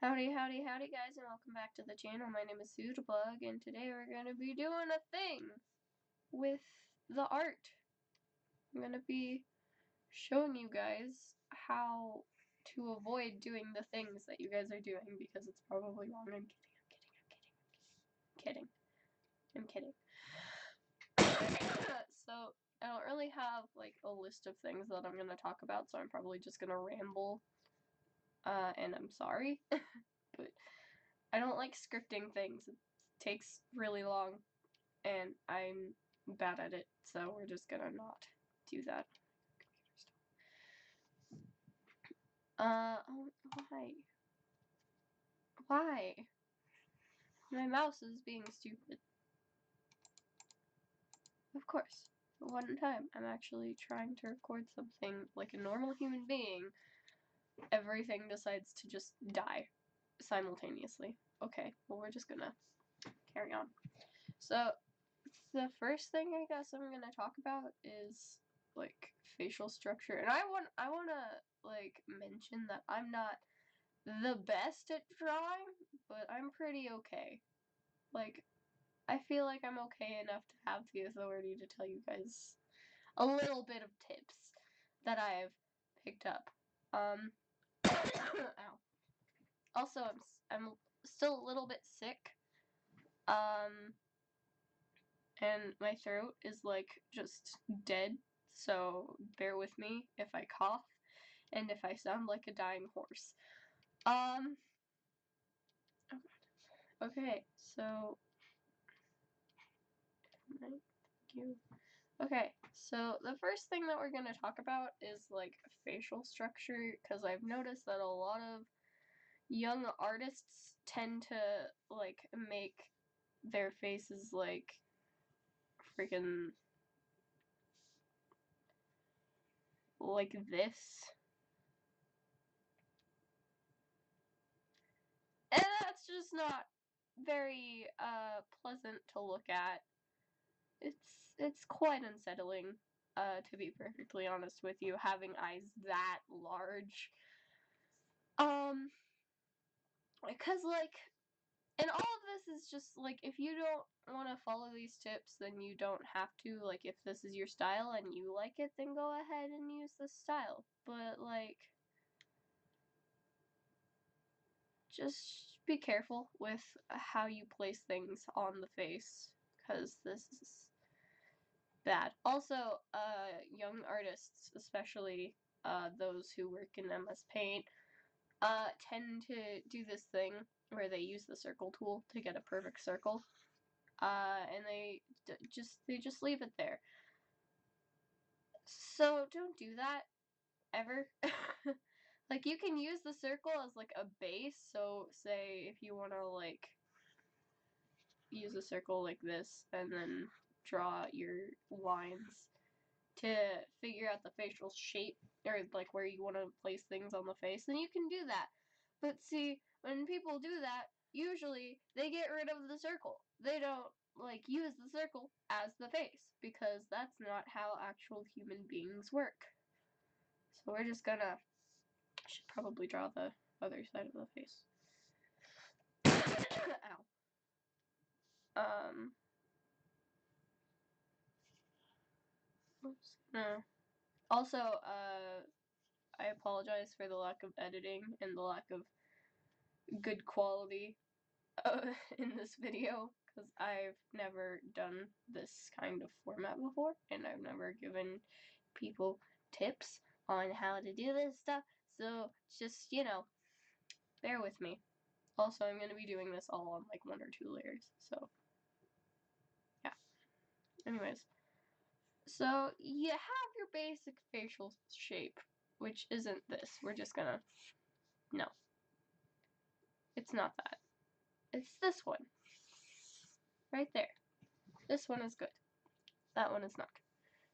Howdy, howdy, howdy, guys, and welcome back to the channel. My name is Suitbug, and today we're going to be doing a thing with the art. I'm going to be showing you guys how to avoid doing the things that you guys are doing because it's probably wrong. I'm kidding. So, I don't really have, like, a list of things that I'm going to talk about, so I'm probably just going to ramble, and I'm sorry, but I don't like scripting things. It takes really long, and I'm bad at it, so we're just gonna not do that. Oh, why? Why? My mouse is being stupid. Of course. One time, I'm actually trying to record something like a normal human being. Everything decides to just die simultaneously. Okay, well, we're just gonna carry on. So, the first thing I guess I'm gonna talk about is like facial structure, and I wanna like mention that I'm not the best at drawing, but I'm pretty okay. Like, I feel like I'm okay enough to have the authority to tell you guys a little bit of tips that I've picked up. Ow. Also, I'm still a little bit sick. And my throat is like just dead, so bear with me if I cough and if I sound like a dying horse. Oh god. Okay, so thank you. Okay, so the first thing that we're gonna talk about is like facial structure, because I've noticed that a lot of young artists tend to like make their faces like freaking like this. And that's just not very pleasant to look at. It's quite unsettling, to be perfectly honest with you, having eyes that large. Because like, and all of this is just like, if you don't want to follow these tips, then you don't have to. Like, if this is your style and you like it, then go ahead and use this style. But like, just be careful with how you place things on the face, because this is bad. Also, young artists, especially those who work in MS Paint, tend to do this thing where they use the circle tool to get a perfect circle, and they just leave it there. So don't do that ever. Like, you can use the circle as like a base. So say if you want to like use a circle like this and then draw your lines to figure out the facial shape or like where you want to place things on the face, then you can do that. But see, when people do that, usually they get rid of the circle. They don't like use the circle as the face, because that's not how actual human beings work. So we're just gonna, I should probably draw the other side of the face. Ow. Oops. No. Also, I apologize for the lack of editing and the lack of good quality in this video, because I've never done this kind of format before, and I've never given people tips on how to do this stuff, so just, you know, bear with me. Also, I'm going to be doing this all on like 1 or 2 layers, so yeah. Anyways, so you have your basic facial shape, which isn't this. We're just gonna, no. It's not that. It's this one. Right there. This one is good. That one is not good.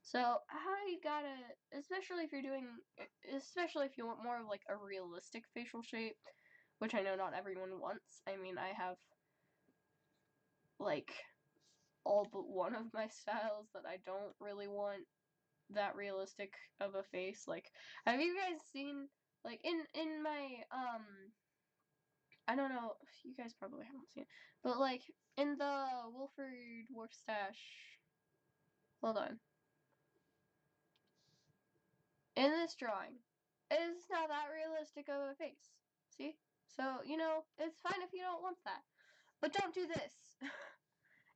So, how you gotta, especially if you want more of like a realistic facial shape, which I know not everyone wants. I mean, I have like all but one of my styles that I don't really want that realistic of a face. Like, have you guys seen, like, in my I don't know, you guys probably haven't seen it, but like in the Wilford Wolfstash, hold on. In this drawing, it's not that realistic of a face. See? So, you know, it's fine if you don't want that. But don't do this.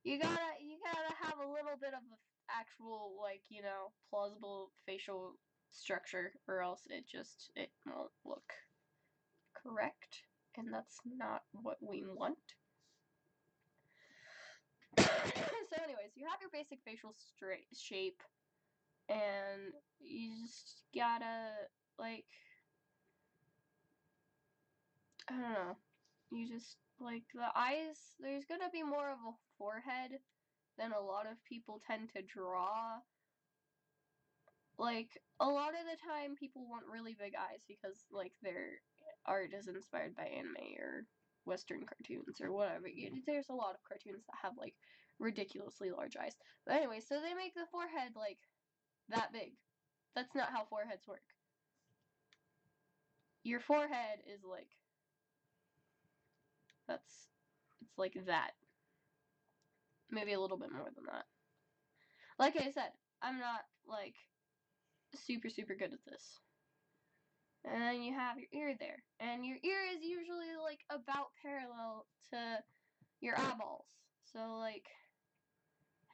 You gotta have a little bit of a actual, like, you know, plausible facial structure, or else it won't look correct. And that's not what we want. So anyways, you have your basic facial shape, and you just gotta, like, I don't know, you just, like, the eyes, there's gonna be more of a forehead than a lot of people tend to draw. Like, a lot of the time people want really big eyes because, like, their art is inspired by anime or Western cartoons or whatever. There's a lot of cartoons that have, like, ridiculously large eyes. But anyway, so they make the forehead, like, that big. That's not how foreheads work. Your forehead is, like, it's like that. Maybe a little bit more than that. Like I said, I'm not, like, super good at this. And then you have your ear there. And your ear is usually, like, about parallel to your eyeballs. So, like,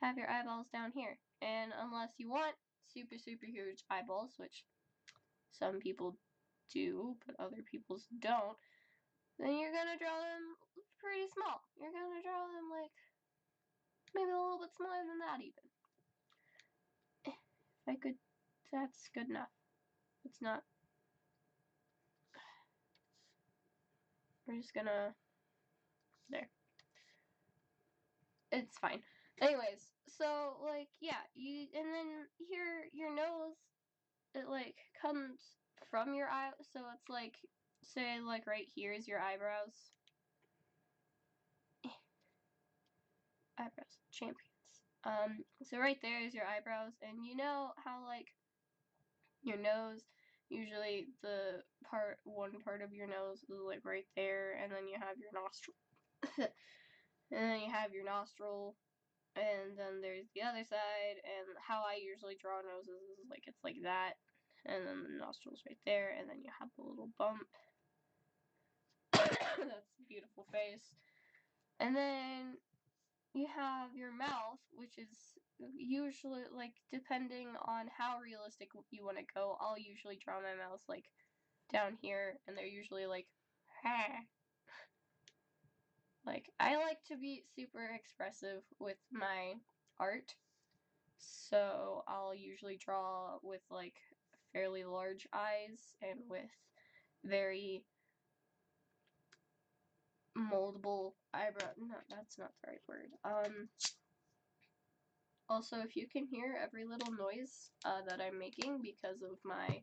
have your eyeballs down here. And unless you want super huge eyeballs, which some people do, but other people don't, then you're gonna draw them pretty small. You're gonna draw them, like, maybe a little bit smaller than that, even. If I could, that's good enough. It's not. We're just gonna, there. It's fine. Anyways, so, like, yeah, and then here, your nose, it, like, comes from your eye, so it's, like, say, like, right here is your eyebrows. Eyebrows, champions. So right there is your eyebrows, and you know how, like, your nose, usually one part of your nose is, like, right there, and then you have your nostril, and then you have your nostril, and then there's the other side, and how I usually draw noses is, like, it's like that, and then the nostrils right there, and then you have the little bump. That's a beautiful face. And then you have your mouth, which is usually, like, depending on how realistic you want to go, I'll usually draw my mouth, like, down here, and they're usually like, ha. Like, I like to be super expressive with my art, so I'll usually draw with, like, fairly large eyes and with very moldable eyebrow. No, that's not the right word. Also, if you can hear every little noise that I'm making because of my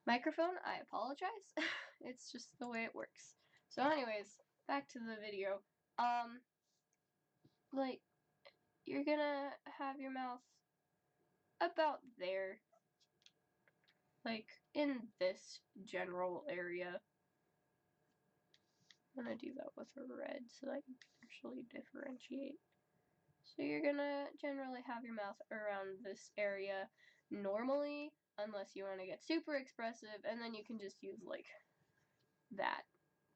microphone, I apologize. It's just the way it works. So anyways, back to the video. Like, you're gonna have your mouth about there. Like, in this general area. I'm gonna do that with a red so that you can actually differentiate. So you're gonna generally have your mouth around this area normally, unless you want to get super expressive, and then you can just use, like, that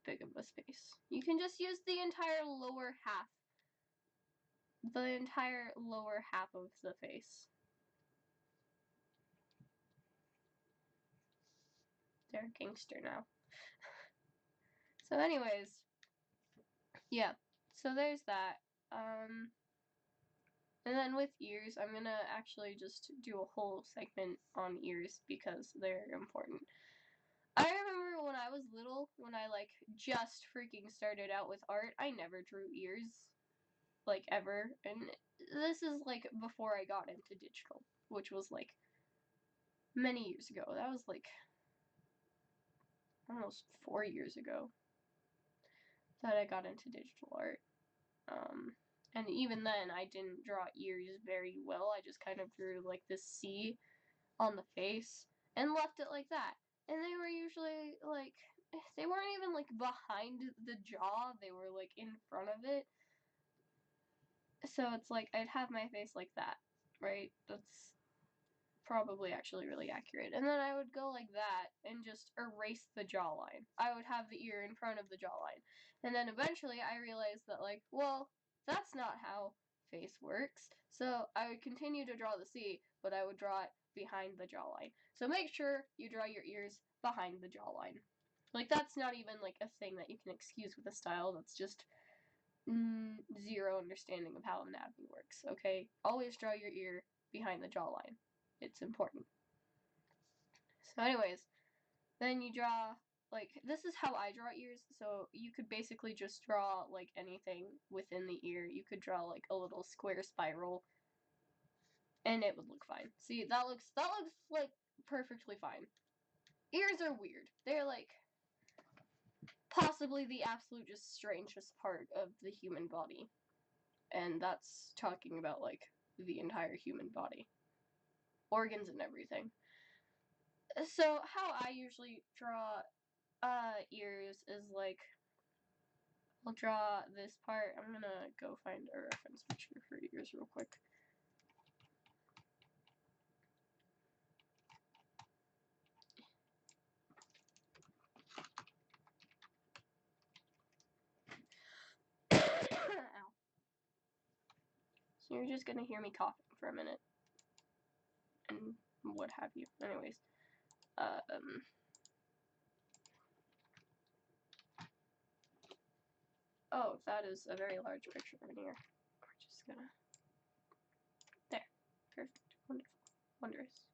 big of a space. You can just use the entire lower half. The entire lower half of the face. They're a gangster now. So anyways, yeah. So there's that. And then with ears, I'm gonna actually just do a whole segment on ears because they're important. I remember when I was little, when I, like, just freaking started out with art, I never drew ears, like, ever. And this is, like, before I got into digital, which was, like, many years ago. That was, like, almost 4 years ago that I got into digital art. And even then, I didn't draw ears very well. I just kind of drew, like, this C on the face and left it like that. And they were usually, like, they weren't even, like, behind the jaw, they were, like, in front of it. So it's like, I'd have my face like that, right? That's probably actually really accurate. And then I would go like that and just erase the jawline. I would have the ear in front of the jawline. And then eventually I realized that, like, well, that's not how face works. So I would continue to draw the C, but I would draw it behind the jawline. So make sure you draw your ears behind the jawline. Like, that's not even, like, a thing that you can excuse with a style. That's just zero understanding of how anatomy works, okay? Always draw your ear behind the jawline. It's important. So anyways, then you draw, like, this is how I draw ears, so you could basically just draw, like, anything within the ear. You could draw, like, a little square spiral, and it would look fine. See, that looks, like, perfectly fine. Ears are weird. They're, like, possibly the absolute just strangest part of the human body. And that's talking about, like, the entire human body. Organs and everything. So, how I usually draw ears is, like, I'll draw this part. I'm gonna go find a reference picture for ears real quick. Ow. So you're just gonna hear me coughing for a minute. And what have you. Anyways. Oh, that is a very large picture right here. We're just gonna... There. Perfect. Wonderful. Wondrous.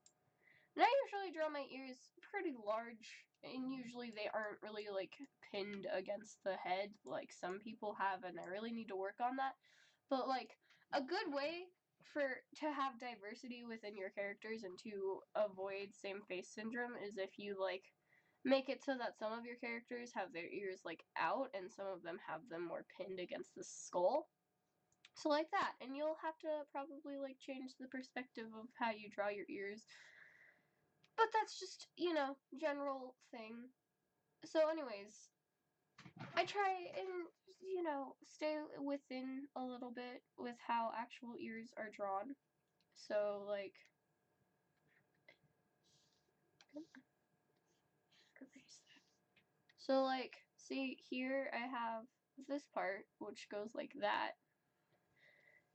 And I usually draw my ears pretty large, and usually they aren't really, like, pinned against the head like some people have, and I really need to work on that. But, like, a good way to have diversity within your characters and to avoid same face syndrome is if you, like, make it so that some of your characters have their ears, like, out, and some of them have them more pinned against the skull. So like that, and you'll have to probably, like, change the perspective of how you draw your ears. But that's just, you know, general thing. So anyways, I try and, you know, stay within a little bit with how actual ears are drawn. So, like, erase that. So, like, see here I have this part, which goes like that.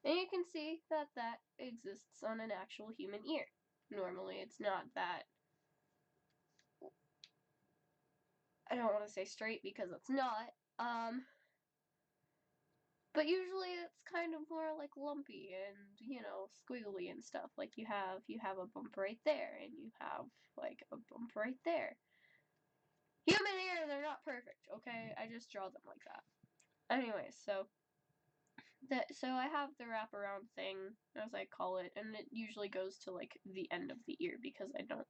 And you can see that that exists on an actual human ear. Normally it's not that, I don't want to say straight because it's not, but usually it's kind of more like lumpy and, you know, squiggly and stuff. Like you have a bump right there and you have like a bump right there. Human ears are not perfect, okay? I just draw them like that. Anyway, so I have the wraparound thing, as I call it, and it usually goes to like the end of the ear because I don't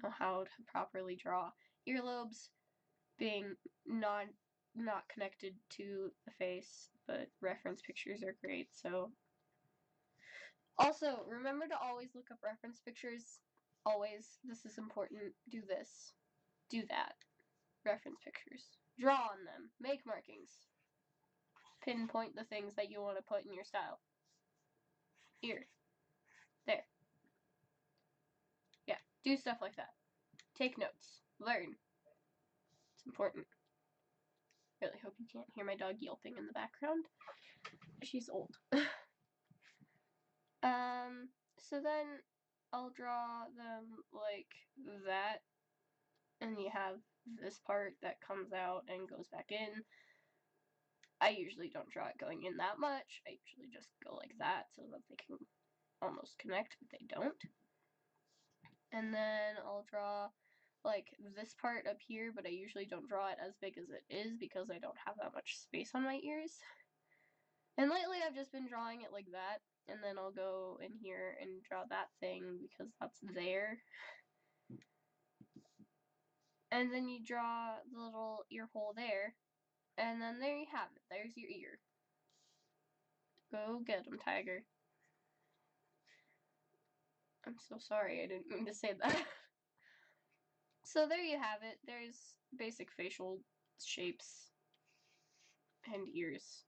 know how to properly draw earlobes, being not connected to the face, but reference pictures are great. So also, remember to always look up reference pictures. Always. This is important. Do this. Do that. Reference pictures. Draw on them. Make markings. Pinpoint the things that you want to put in your style. Here. There. Yeah. Do stuff like that. Take notes. Learn. It's important. Really hope you can't hear my dog yelping in the background. She's old. So then I'll draw them like that, and you have this part that comes out and goes back in. I usually don't draw it going in that much. I usually just go like that so that they can almost connect, but they don't. And then I'll draw like this part up here, but I usually don't draw it as big as it is because I don't have that much space on my ears. And lately I've just been drawing it like that, and then I'll go in here and draw that thing because that's there. And then you draw the little ear hole there, and then there you have it. There's your ear. Go get him, tiger. I'm so sorry, I didn't mean to say that. So there you have it. There's basic facial shapes and ears.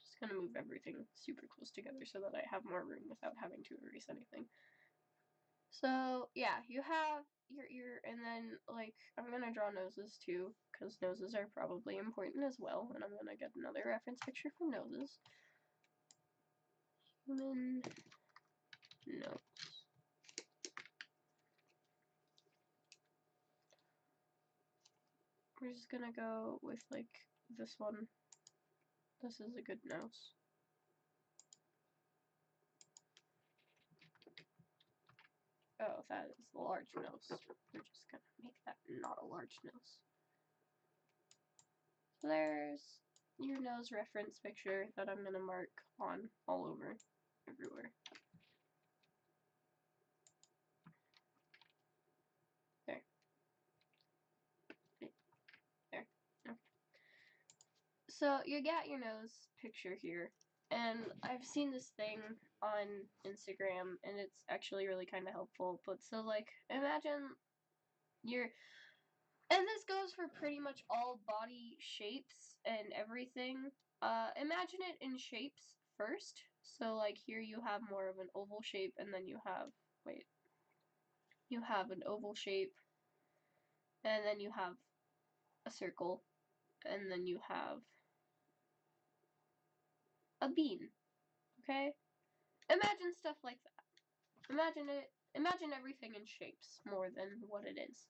Just gonna move everything super close together so that I have more room without having to erase anything. So yeah, you have your ear, and then like I'm gonna draw noses too, because noses are probably important as well, and I'm gonna get another reference picture for noses. Human nose. We're just gonna go with like this one. This is a good nose. Oh, that is a large nose. We're just gonna make that not a large nose. So there's your nose reference picture that I'm gonna mark on all over, everywhere. There. There. Okay. So you got your nose picture here, and I've seen this thing on Instagram, and it's actually really kind of helpful. But so like, imagine you're, and this goes for pretty much all body shapes and everything. Imagine it in shapes first. So like here you have more of an oval shape, and then you have, wait, you have an oval shape, and then you have a circle, and then you have a bean. Okay? Imagine stuff like that. Imagine everything in shapes more than what it is.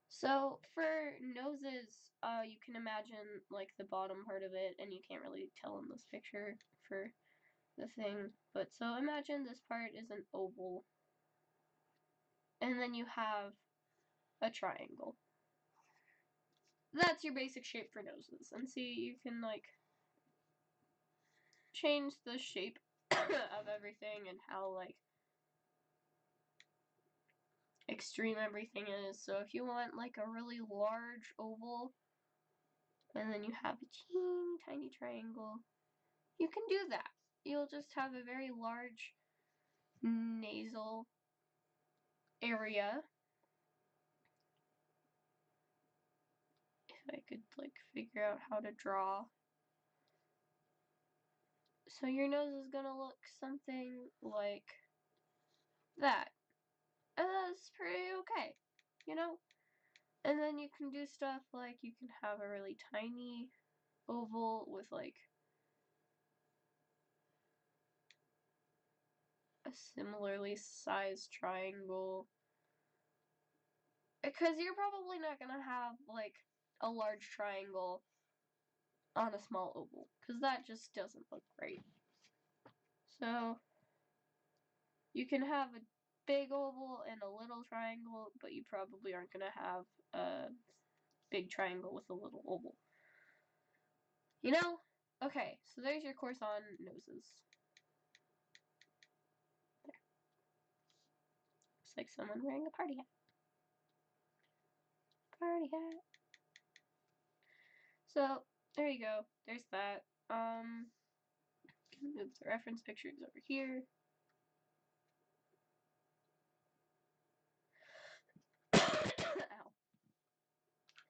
So for noses, you can imagine like the bottom part of it, and you can't really tell in this picture for the thing, but so imagine this part is an oval, and then you have a triangle. That's your basic shape for noses, and see, you can like change the shape of everything and how like extreme everything is. So if you want like a really large oval, and then you have a teeny tiny triangle, you can do that. You'll just have a very large nasal area. If I could like figure out how to draw. So your nose is gonna look something like that. And that's pretty okay, you know? And then you can do stuff like you can have a really tiny oval with like a similarly sized triangle. Because you're probably not gonna have like a large triangle on a small oval, because that just doesn't look great. So you can have a big oval and a little triangle, but you probably aren't gonna have a big triangle with a little oval. You know? Okay, so there's your course on noses. There. Looks like someone wearing a party hat. Party hat. So, there you go. There's that. Move the reference pictures over here. Ow.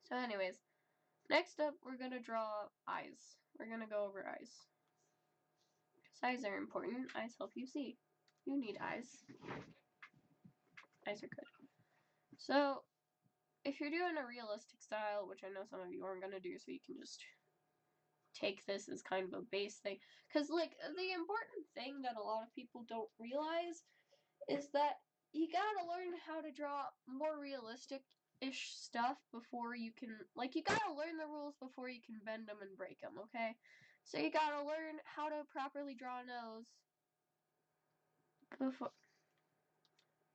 So anyways, next up we're gonna draw eyes. We're gonna go over eyes. Because eyes are important. Eyes help you see. You need eyes. Eyes are good. So, if you're doing a realistic style, which I know some of you aren't gonna do, so you can just take this as kind of a base thing. Because, like, the important thing that a lot of people don't realize is that you gotta learn how to draw more realistic-ish stuff before you can, like, you gotta learn the rules before you can bend them and break them, okay? So you gotta learn how to properly draw a nose before...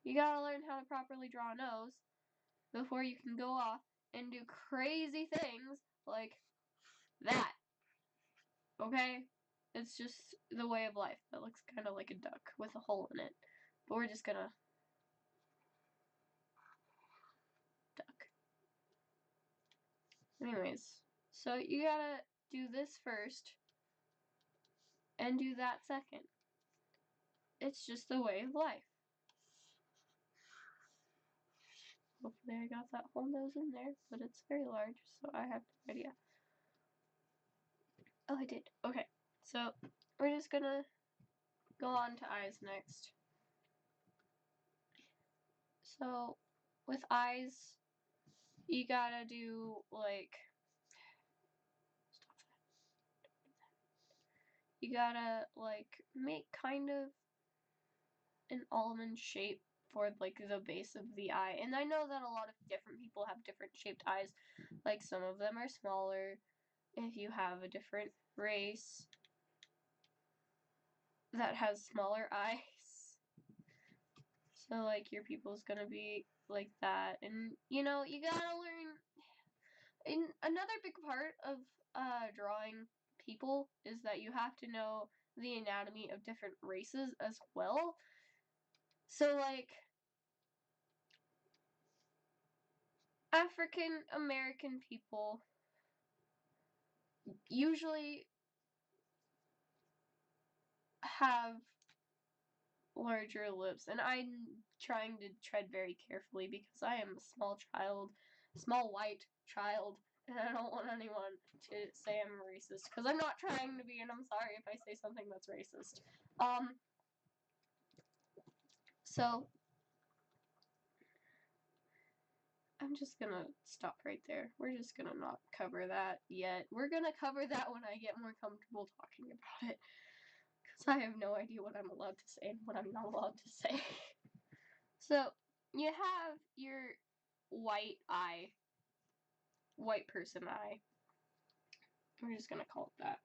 You gotta learn how to properly draw a nose before you can go off and do crazy things like that. Okay? It's just the way of life. That looks kind of like a duck with a hole in it. But we're just gonna... duck. Anyways, so you gotta do this first and do that second. It's just the way of life. Hopefully I got that whole nose in there, but it's very large, so I have no idea. Oh, I did. Okay, so we're just gonna go on to eyes next. So with eyes, you gotta do like, stop that. You gotta like make kind of an almond shape for like the base of the eye. And I know that a lot of different people have different shaped eyes. Like some of them are smaller if you have a different race that has smaller eyes. So like your pupil's gonna be like that. And you know, you gotta learn. And another big part of drawing people is that you have to know the anatomy of different races as well. So like African American people usually have larger lips, and I'm trying to tread very carefully because I am a small child, small white child, and I don't want anyone to say I'm racist because I'm not trying to be, and I'm sorry if I say something that's racist. So I'm just gonna stop right there. We're just gonna not cover that yet. We're gonna cover that when I get more comfortable talking about it. Because I have no idea what I'm allowed to say and what I'm not allowed to say. So, you have your white eye. White person eye. We're just gonna call it that.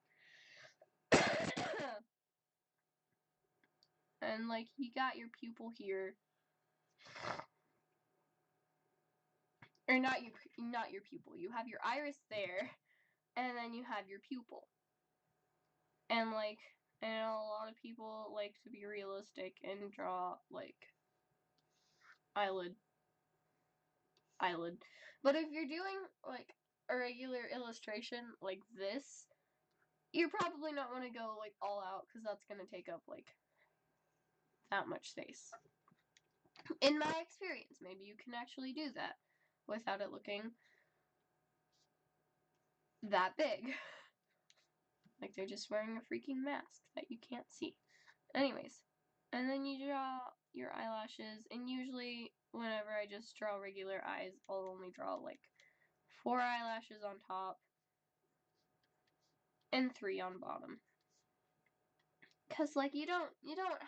And, like, you got your pupil here. Or not your pupil. You have your iris there. And then you have your pupil. And, like, I know a lot of people like to be realistic and draw, like, eyelid. But if you're doing, like, a regular illustration like this, you probably not want to go, like, all out, because that's going to take up, like, that much space. In my experience, maybe you can actually do that without it looking that big. Like they're just wearing a freaking mask that you can't see. Anyways, and then you draw your eyelashes, and usually whenever I just draw regular eyes, I'll only draw like 4 eyelashes on top and 3 on bottom. Cause like you don't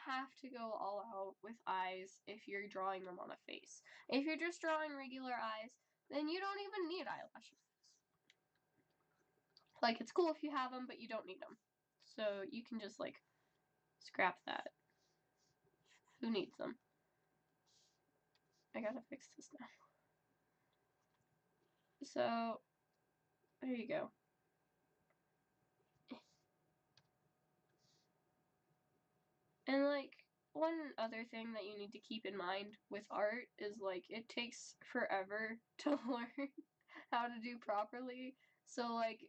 have to go all out with eyes if you're drawing them on a face. If you're just drawing regular eyes, then you don't even need eyelashes. Like, it's cool if you have them, but you don't need them. So you can just, like, scrap that. Who needs them? I gotta fix this now. So, there you go. And, like, one other thing that you need to keep in mind with art is, like, it takes forever to learn how to do properly. So, like,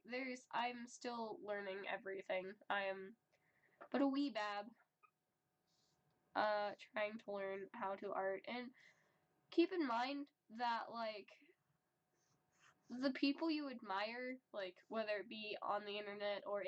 I'm still learning everything. I am but a wee bab, trying to learn how to art. And keep in mind that, like, the people you admire, like, whether it be on the internet or